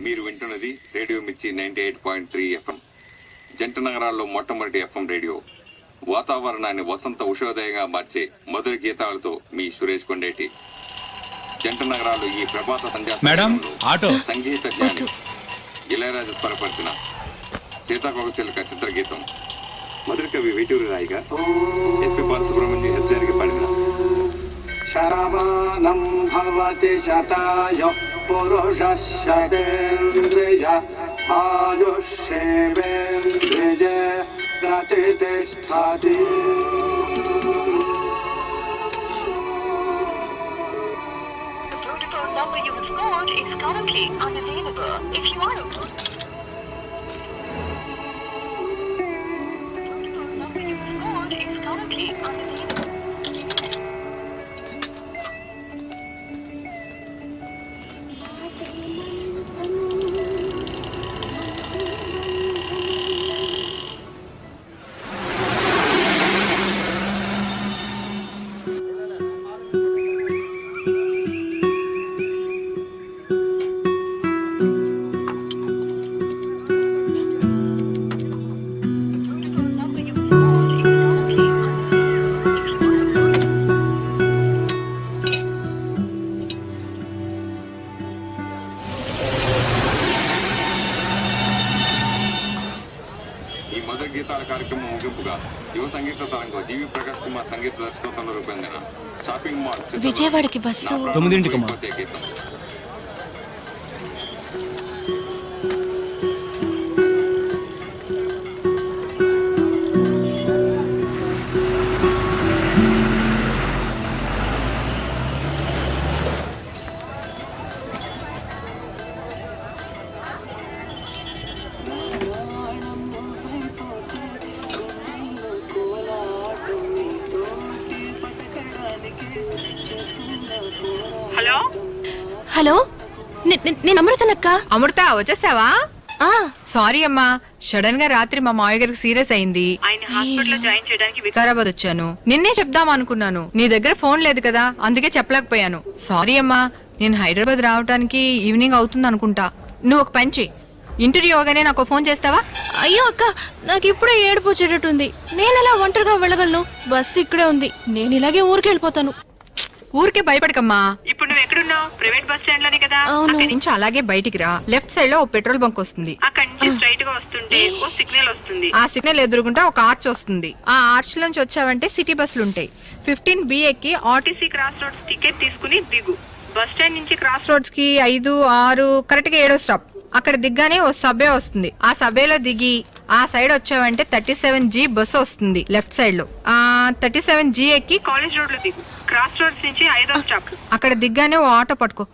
మీరు వింటున్నది రేడియో మిర్చి 98.3 FM. జంట నగరాల్లో మొట్టమొదటి FM రేడియో. వాతావరణాన్ని వసంత ఉషోదయంగా మార్చే మధుర గీతాలతో మీ సురేష్ కొండేటి. జంట నగరాలు ఈ ప్రభాత సంధ్యాలో సంగీత జ్ఞాని ఇళయరాజా స్వరపరిచిన సీతాకోకచిలుక చిత్ర గీతం మధుర కవి వేటూరి రాయిగా ఎస్పి బాలసుబ్రహ్మణ్యం హెచ్చరిక పాడిన శరవాణం భవతి శతాయ పురుషశతేంద్రియ ఆయుష్యేవేంద్రియ ప్రతిష్ఠతి. Number you have called is currently unavailable. If you are number you have called is currently unavailable. గీతాల కార్యక్రమం ముగింపుగా యువ సంగీత తరంగం జీవి ప్రకాష్ కుమార్ సంగీత దర్శకత్వంలో రూపొందిన షాపింగ్ మాల్ విజయవాడకి బస్సు 9ంటికి హలో, నేను అమృతనక్క. అమృత వచ్చేసావా? సారీ అమ్మా, సడన్ గా రాత్రి మా మావయ్య గారికి సీరియస్ అయింది. ఆయన హాస్పిటల్ లో జాయిన్ చేయడానికి వికారాబాద్ వచ్చాను. నిన్నే చెప్దాం అనుకున్నాను, నీ దగ్గర ఫోన్ లేదు కదా, అందుకే చెప్పలేకపోయాను. సారీ అమ్మా, నేను హైదరాబాద్ రావడానికి ఈవినింగ్ అవుతుంది అనుకుంటా. నువ్వు ఒక పని చెయ్యి, ఇంటర్వ్యూ అవగానే నాకు ఫోన్ చేస్తావా? అయ్యో అక్క, నాకు ఇప్పుడే ఏడుపు వచ్చేటట్టుంది. నేను ఎలా ఒంటరిగా వెళ్ళగలను? బస్సు ఇక్కడే ఉంది, నేను ఇలాగే ఊరికి వెళ్ళిపోతాను. ఊరికే భయపడకమ్మా. ఇప్పుడు నువ్వు ఎక్కడున్నావు? ప్రైవేట్ బస్ స్టాండ్ లోనే కదా. అక్కడి నుంచి అలాగే బయటికి రా, లెఫ్ట్ సైడ్ లో ఒక పెట్రోల్ బంక్ వస్తుంది. అక్కడి నుంచి స్ట్రైట్ గా వస్తుంటే ఓ సిగ్నల్ వస్తుంది. ఆ సిగ్నల్ ఎదురుకుంటా ఒక ఆర్చ్ వస్తుంది. ఆ ఆర్చ్ నుంచి వచ్చావంటే సిటీ బస్సులు ఉంటాయి. 15B ఎక్కి ఆర్టీసీ క్రాస్ రోడ్స్ టికెట్ తీసుకుని దిగు. బస్ స్టాండ్ నుంచి క్రాస్ రోడ్స్ కి 5, 6 కరెక్ట్ గా 7వ స్టాప్. అక్కడ దిగ్గానే ఓ సబ్వే వస్తుంది. ఆ సబ్వేలో దిగి ఆ సైడ్ వచ్చావంటే 37G బస్సు వస్తుంది లెఫ్ట్ సైడ్ లో. 37G ఎక్కి కాలేజ్ రోడ్ లో దిగు. క్రాస్ రోడ్స్ నుంచి 5వ స్టాప్. అక్కడ దిగ్గానే ఓ ఆటో పట్టుకో.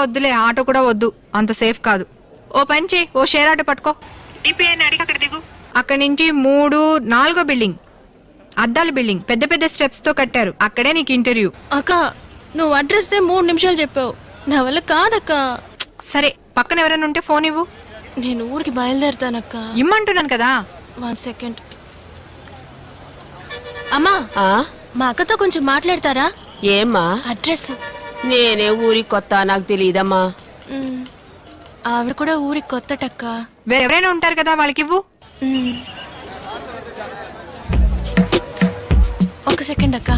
వద్దులే, ఆటో కూడా వద్దు, అంత సేఫ్ కాదు. ఓ పని చేయి, ఓ షేర్ ఆటో పట్టుకో. డిపిఐని అడిగి అక్కడ దిగు. అక్కడి నుంచి 3, 4వ బిల్డింగ్, అద్దాల బిల్డింగ్, పెద్ద పెద్ద స్టెప్స్ తో కట్టారు. అక్కడే నీకు ఇంటర్వ్యూ. అక్క, నువ్వు అడ్రస్ 3 నిమిషాలు చెప్పావు, నా వల్ల కాదక్క. సరే, పక్కన ఎవరైనా ఉంటే ఫోన్ ఇవ్వు. నేను ఊరికి బయలుదేరుతానక్క. ఇమ్మంటున్నాను కదా. 1 సెకండ్. అమ్మా, మా అక్కతో కొంచెం మాట్లాడతారా? ఏమ్మా? అడ్రస్. నేనే ఊరికి కొత్త, నాకు తెలియదమ్మా. ఆవిడ కూడా ఊరికి కొత్తటక్క. వేరెవరైనా ఉంటారు కదా, వాళ్ళకి ఇవ్వు. 1 సెకండ్ అక్క.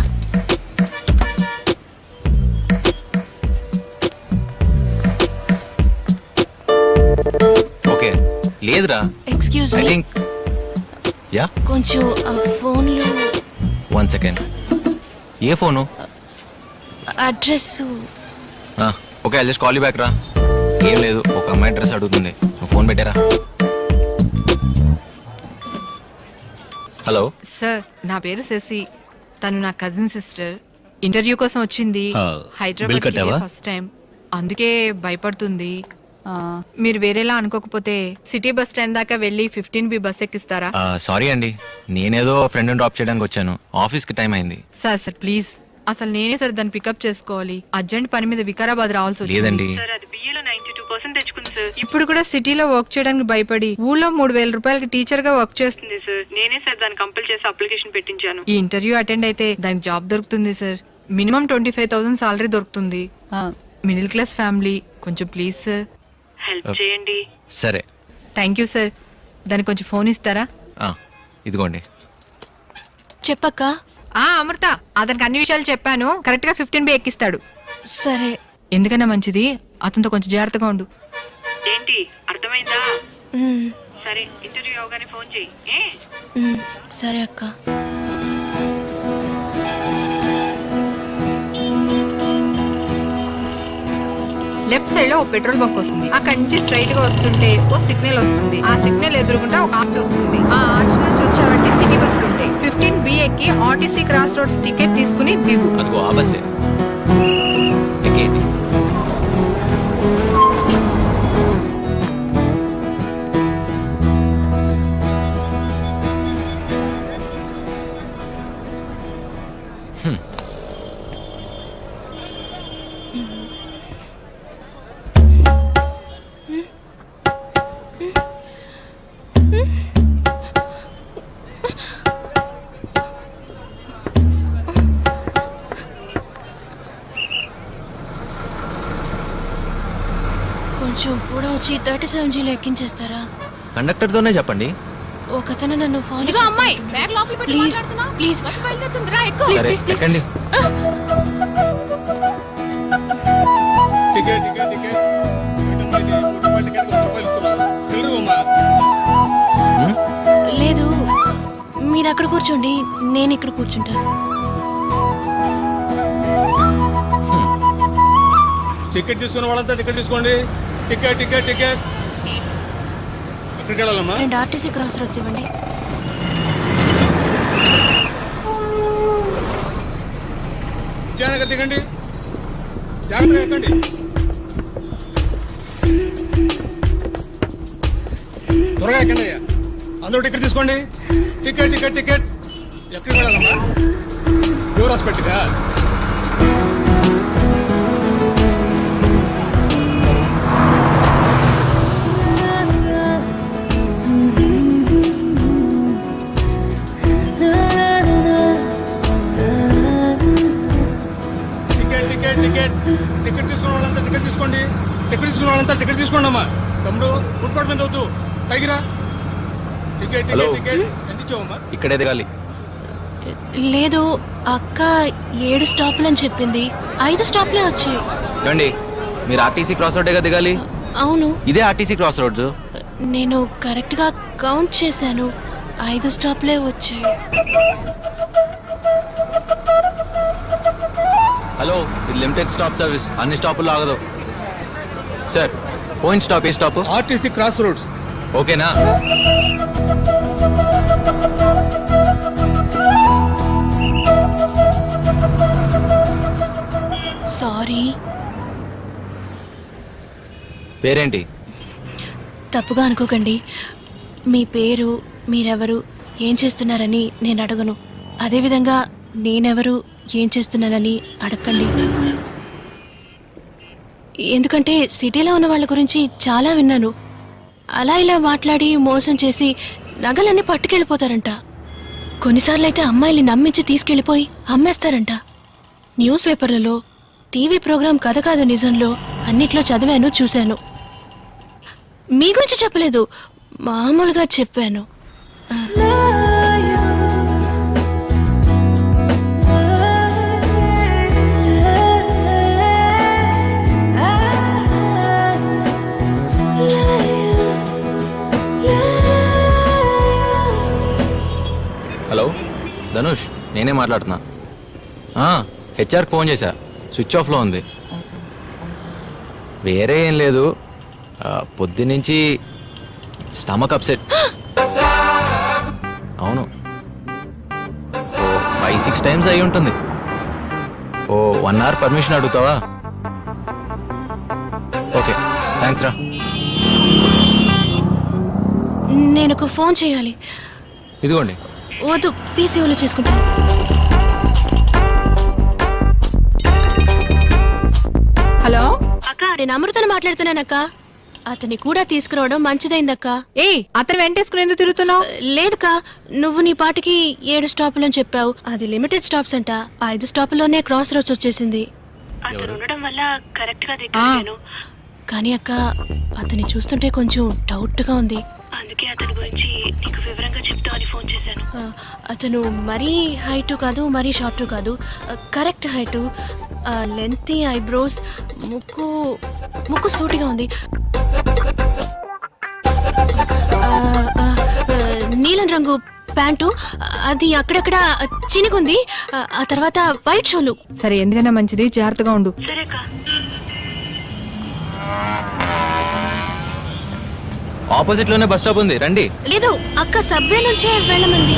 ఓకే, లేదురా. ఎక్స్క్యూజ్ మీ, యా కొంచెం ఆ ఫోన్లో. 1 second. A phone? Address. Okay, I just call you back రా. ఏం లేదు, ఒక అమ్మాయి అడ్రస్ అడుగుతుంది, ఫోన్ పెట్టారా? హలో సార్, నా పేరు శశి, తను నా కజిన్ సిస్టర్. ఇంటర్వ్యూ కోసం వచ్చింది. హైదరాబాద్ ఫస్ట్ టైం, అందుకే భయపడుతుంది. మీరు వేరేలా అనుకోకపోతే సిటీ బస్ స్టాండ్ దాకా వెళ్ళి 15B బస్ ఎక్కిస్తారా? సారీ అండి, నేనేదో ఫ్రెండ్ డ్రాప్ చేయడానికి వచ్చాను, ఆఫీస్ కి టైం అయింది. సార్ ప్లీజ్, అసలు నేనే సార్ దాన్ని పికప్ చేసుకోవాలి. అర్జెంట్ పని మీద వికారాబాద్ రావాల్సి వచ్చింది. లేదండి, ఇప్పుడు కూడా సిటీలో వర్క్ చేయడానికి భయపడి ఊళ్ళో 3000 రూపాయలకి టీచర్ గా వర్క్ చేస్తుంది సార్. నేనే సార్ దాన్ని కంపల్ చేసి అప్లికేషన్ పెట్టించాను. ఈ ఇంటర్వ్యూ అటెండ్ అయితే దానికి జాబ్ దొరుకుతుంది సార్. మినిమం 25,000 సాలరీ దొరుకుతుంది. మిడిల్ క్లాస్ ఫ్యామిలీ, కొంచెం ప్లీజ్ సార్. హెల్ప్ చేయండి. సరే. Thank you sir. దానికి కొంచెం ఫోన్ ఇస్తారా? ఇదిగోండి. చెప్పక్క. అమృత, అతనికి అన్ని విషయాలు చెప్పాను. కరెక్ట్ గా 15B ఎక్కిస్తాడు. సరే. ఎందుకన్నా మంచిది, అతనితో కొంచెం జాగ్రత్తగా ఉండు. ఏంటి అర్థమైందా? సరే, ఇంటర్వ్యూ అవగానే ఫోన్ చెయ్యి. సరే అక్క. లెఫ్ట్ సైడ్ లో ఒక పెట్రోల్ బంక్ వస్తుంది. అక్కడి నుంచి స్ట్రైట్ గా వస్తుంటే ఓ సిగ్నల్ వస్తుంది. ఆ సిగ్నల్ ఎదురుకుంటా ఒక ఆర్చ్ వస్తుంది. ఆ ఆర్చ్ నుంచి వచ్చావంటే సిటీ బస్సులు ఉంటాయి. 15B ఎక్కి ఆర్టీసీ క్రాస్ రోడ్స్ టికెట్ తీసుకుని దిగు. అదిగో ఆ బస్సే. ఎక్కేయండి. కొంచెం కూడా వచ్చి 37Gలో ఎక్కించేస్తారా? కండక్టర్తోనే చెప్పండి. ఒకతను నన్ను ఫాలో అమ్మాయి బ్యాగ్ లోపల పెట్టి ప్లీజ్ మాట్లాడుతున్నా. ప్లీజ్ బస్సు బయలుదేరుతుందిరా, ఎక్కు. ప్లీజ్ సరే, ప్లీజ్ ప్లీజ్. ఎక్కండి. టికెట్ టికెట్ టికెట్ టికెట్ లేదు, మీరు అక్కడ కూర్చోండి, నేను ఇక్కడ కూర్చుంటాను. టికెట్ తీసుకున్న వాళ్ళంతా టికెట్ తీసుకోండి. Ticket ticket ticket. ఎక్కడికి వెళ్ళాలమ్మా? 2 ఆర్టీసీ క్రాస్ రోడ్స్ ఇవ్వండి. జాగ్రత్తగా దిగండి, జాగ్రత్తగా ఎక్కండి. త్వరగా ఎక్కండి అయ్యా. అందరూ టికెట్ తీసుకోండి. Ticket ticket ticket. ఎక్కడికి వెళ్ళాలమ్మా? యువర్ హాస్పిటల్గా? టికెట్ టికెట్ టికెట్ తీసుకున్న వాళ్ళంతా టికెట్ తీసుకోండి. టికెట్ తీసుకున్న వాళ్ళంతా టికెట్ తీసుకోండి అమ్మా. తమ్ముడు ఫుడ్ కోర్ట్ మీద వద్దు, పైకి రా. Ticket hello. Ticket ticket. ఎంత ఇచ్చావమ్మా? ఇక్కడే దిగాలి. లేదు, అక్క 7 స్టాపులు అని చెప్పింది. 5 స్టాప్లే వచ్చాయి. చూడండి, మీరు ఆర్టీసీ క్రాస్ రోడ్డేగా దిగాలి. అవును, ఇదే ఆర్టీసీ క్రాస్ రోడ్స్. నేను కరెక్ట్ గా కౌంట్ చేశాను. 5 స్టాప్లే వచ్చాయి. హలో, ఇది లిమిటెడ్ స్టాప్ సర్వీస్, అన్ని స్టాపుల్లో ఆగదు. సార్, పోయిన స్టాప్ ఏ స్టాప్? RTC cross roads. ఓకేనా? సారీ. పేరేంటి? తప్పుగా అనుకోకండి. మీ పేరు, మీరెవరు, ఏం చేస్తున్నారని నేను అడగను. అదేవిధంగా నేనెవరు, ఏం చేస్తున్నానని అడగండి. ఎందుకంటే సిటీలో ఉన్న వాళ్ళ గురించి చాలా విన్నాను. అలా ఇలా మాట్లాడి మోసం చేసి నగలన్నీ పట్టుకెళ్ళిపోతారంట. కొన్నిసార్లు అయితే అమ్మాయిల్ని నమ్మించి తీసుకెళ్ళిపోయి అమ్మేస్తారంట. న్యూస్ పేపర్లలో, టీవీ ప్రోగ్రాం కథ కాదు నిజంలో అన్నిట్లో చదివాను, చూశాను. మీ గురించి చెప్పలేదు, మామూలుగా చెప్పాను. హలో ధనుష్, నేనే మాట్లాడుతున్నా. హెచ్ఆర్కి ఫోన్ చేశా, స్విచ్ ఆఫ్లో ఉంది. వేరే ఏం లేదు, పొద్దునుంచి స్టమక్ అప్సెట్. అవును, ఓ 5-6 టైమ్స్ అయి ఉంటుంది. ఓ 1 అవర్ పర్మిషన్ అడుగుతావా? ఓకే, థ్యాంక్స్ రా. నేను ఒక ఫోన్ చేయాలి. ఇదిగోండి. వద్దు, పీసీఓలో చేసుకుంటాను. హలో అక్క, నేను అమృతను మాట్లాడుతున్నానక్క. అతన్ని కూడా తీసుకురావడం మంచిదైందక్క. అతను వెంటేసుకుని ఎందుకు తిరుగుతున్నావు? లేదుకా, నువ్వు నీ పాటికి 7 స్టాపులు అని చెప్పావు. అది లిమిటెడ్ స్టాప్స్ అంట. 5 స్టాపుల్లోనే క్రాస్ రోడ్స్ వచ్చేసింది. కానీ అక్క అతన్ని చూస్తుంటే కొంచెం డౌట్గా ఉంది. అందుకే అతని గురించి నీకు వివరంగా చెప్తామని ఫోన్ చేశాను. అతను మరీ హైటు కాదు, మరీ షార్టు కాదు, కరెక్ట్ హైటు, లెంతీ ఐబ్రోస్, ముక్కు సూటిగా ఉంది, నీలం రంగు ప్యాంటు, అది అక్కడక్కడ చినిగుంది, ఆ తర్వాత వైట్ షూలు. సరే, ఎందుకైనా మంచిది, జాగ్రత్తగా ఉండు. సరే అక్క. ఆపోజిట్ లోనే బస్ స్టాప్ ఉంది, రండి. లేదు అక్క, సబ్వే నుంచే వెళ్ళమంది.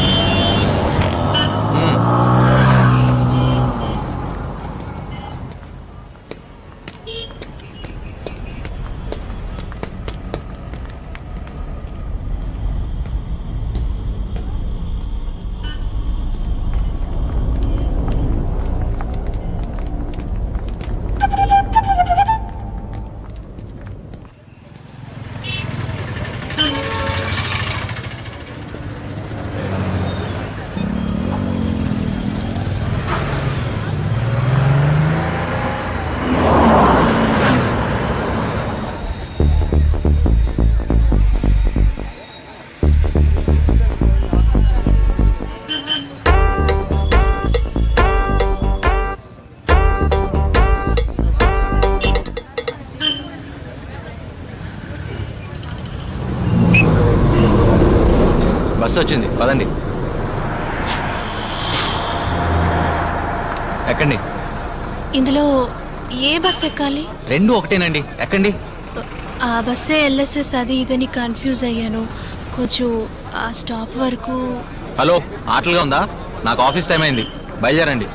బస్సు వచ్చింది, పదండి. ఎక్కండి. ఇందులో ఏ బస్ ఎక్కాలి? రెండు ఒకటేనండి, ఎక్కండి. ఆ బస్సే ఎల్ఎస్ఎస్ అది ఇదని కన్ఫ్యూజ్ అయ్యాను కొంచెం. ఆ స్టాప్ వరకు. హలో, ఆటలుగా ఉందా? నాకు ఆఫీస్ టైం అయింది, బయలుదేరండి.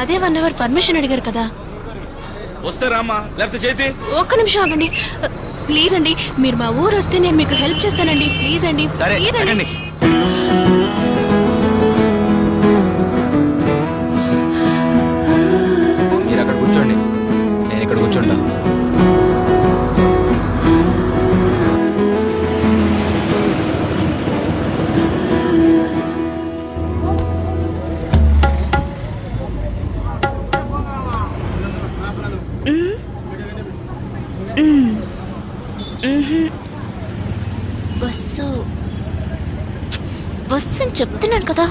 అదే 1 అవర్ పర్మిషన్ అడిగారు కదా. వస్తే రామ్మా, లేకపోతే చేతి. ఒక్క నిమిషం ఆగండి ప్లీజ్ అండి. మీరు మా ఊరు వస్తే నేను మీకు హెల్ప్ చేస్తానండి. ప్లీజ్ అండి, సరే, ప్లీజ్ అండి. ఎక్కండి. మీరు అక్కడ కూర్చోండి, నేను ఇక్కడ కూర్చుంటా. బస్సు అని చెప్తున్నాను కదా.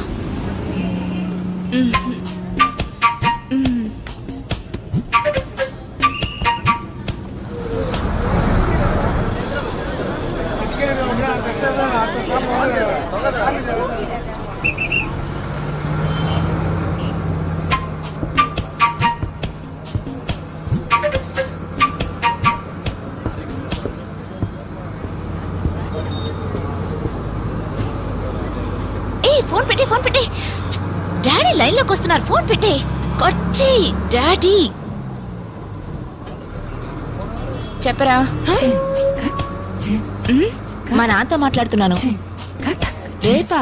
ఫోన్ పెట్టి, ఫోన్ పెట్టి. డాడీ లైన్ లోకి వస్తున్నారు, ఫోన్ పెట్టి. కొచ్చి డాడీ. చెప్పరా, మా నాన్నతో మాట్లాడుతున్నాను. రేపా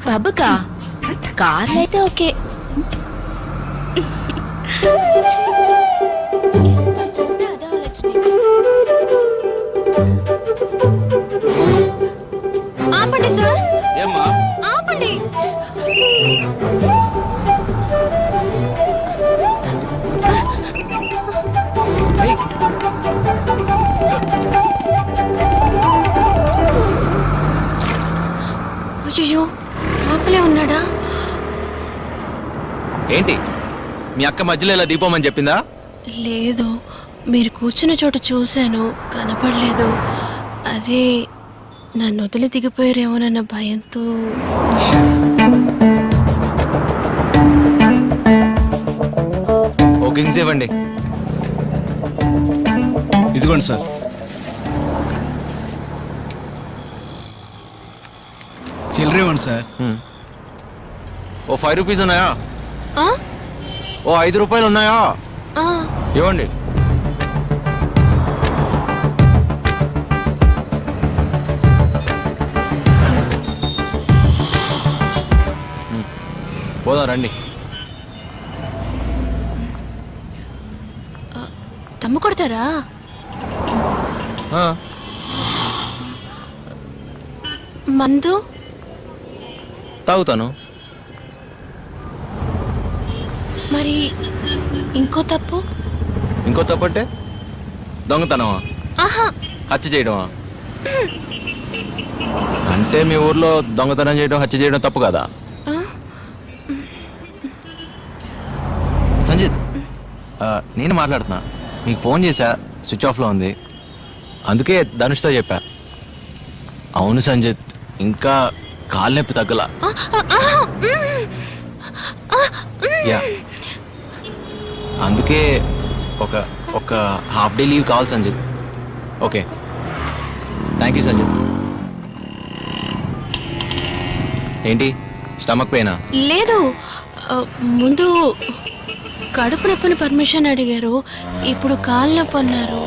పబ్బుకా? కార్లు అయితే ఓకే. ఆపండి సార్, ఏమ్మా? ఆపండి. ఏయ్, అయ్యో, లోపలే ఉన్నాడా? ఏంటి మీ అక్క మధ్యలో ఇలా దీపమని చెప్పిందా? లేదు, మీరు కూర్చున్న చోట చూశాను, కనపడలేదు. అదే నన్ను వదిలి దిగిపోయారేమోనన్న భయంతో. ఓ కింగ్స్ ఇవ్వండి. ఇదిగోండి సార్. చిల్లర ఇవ్వండి సార్. ఓ 5 రూపీస్ ఉన్నాయా? ఆ? ఓ 5 రూపాయలు ఉన్నాయా? ఆ, ఇవ్వండి. పోదాం రండి. తమ్ము కొడతారా? మందు తాగుతాను. మరి ఇంకో తప్పు? ఇంకో తప్పంటే దొంగతనమా? ఆహా హత్య చేయడమా? అంటే మీ ఊర్లో దొంగతనం చేయడం, హత్య చేయడం తప్పు కదా? సంజిత్, నేను మాట్లాడుతున్నా. మీకు ఫోన్ చేశా, స్విచ్ ఆఫ్లో ఉంది. అందుకే ధనుష్తో చెప్పా. అవును సంజిత్, ఇంకా కాలు నొప్పి తగ్గలా. యా, అందుకే ఒక హాఫ్ డే లీవ్ కావాలి Sanjit. Okay, thank you Sanjit. ఏంటి, స్టమక్ పెయినా? లేదు, ముందు కడుపు నొప్పిని పర్మిషన్ అడిగారు, ఇప్పుడు కాలు నొప్పి అన్నారు.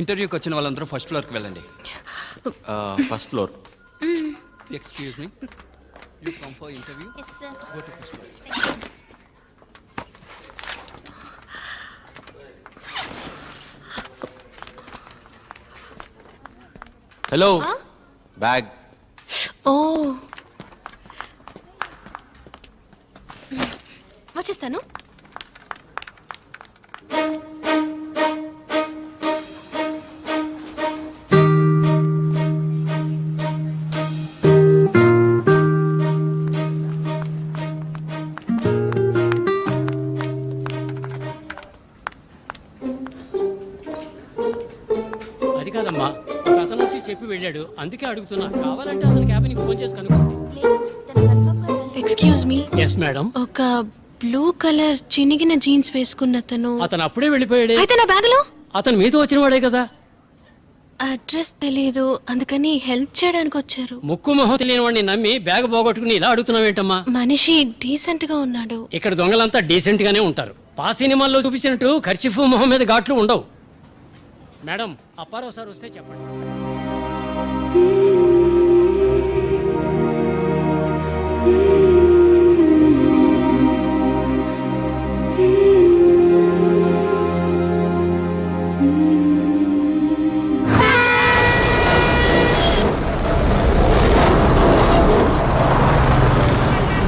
ఇంటర్వ్యూకి వచ్చిన వాళ్ళందరూ ఫస్ట్ ఫ్లోర్కి వెళ్ళండి. First floor. Excuse me, you come for interview. Go to first floor. Hello, bag. ఓ వచ్చేస్తాను. అది కాదమ్మా, ఒక అతను వచ్చి చెప్పి వెళ్ళాడు, అందుకే అడుగుతున్నా. కావాలంటే అతని క్యాబిన్కి ఫోన్ చేసి కనుక్కోండి. Excuse me. Yes madam. ఒక బ్లూ కలర్ చినిగిన జీన్స్ వేసుకున్న అతను అప్పుడే వెళ్ళిపోయాడే. అయితే నా బ్యాగ్ లో అతను మీతో వచ్చిన వాడే కదా. అడ్రస్ తెలీదు, అందుకని హెల్ప్ చేయడానికి వచ్చారు. ముక్కు మొహం తెలియని వాడిని నమ్మి బ్యాగ్ పోగొట్టుకుని ఇలా అడుగుతున్నావేంటమ్మా? మనిషి డీసెంట్ గా ఉన్నాడు. ఇక్కడ దొంగలంతా డీసెంట్ గానే ఉంటారు. పా సినిమాల్లో చూపించినట్టు ఖర్చీఫ్ మొహం మీద ఘాట్లు ఉండవు. మేడం, అప్పారావు సార్ వస్తే చెప్పండి.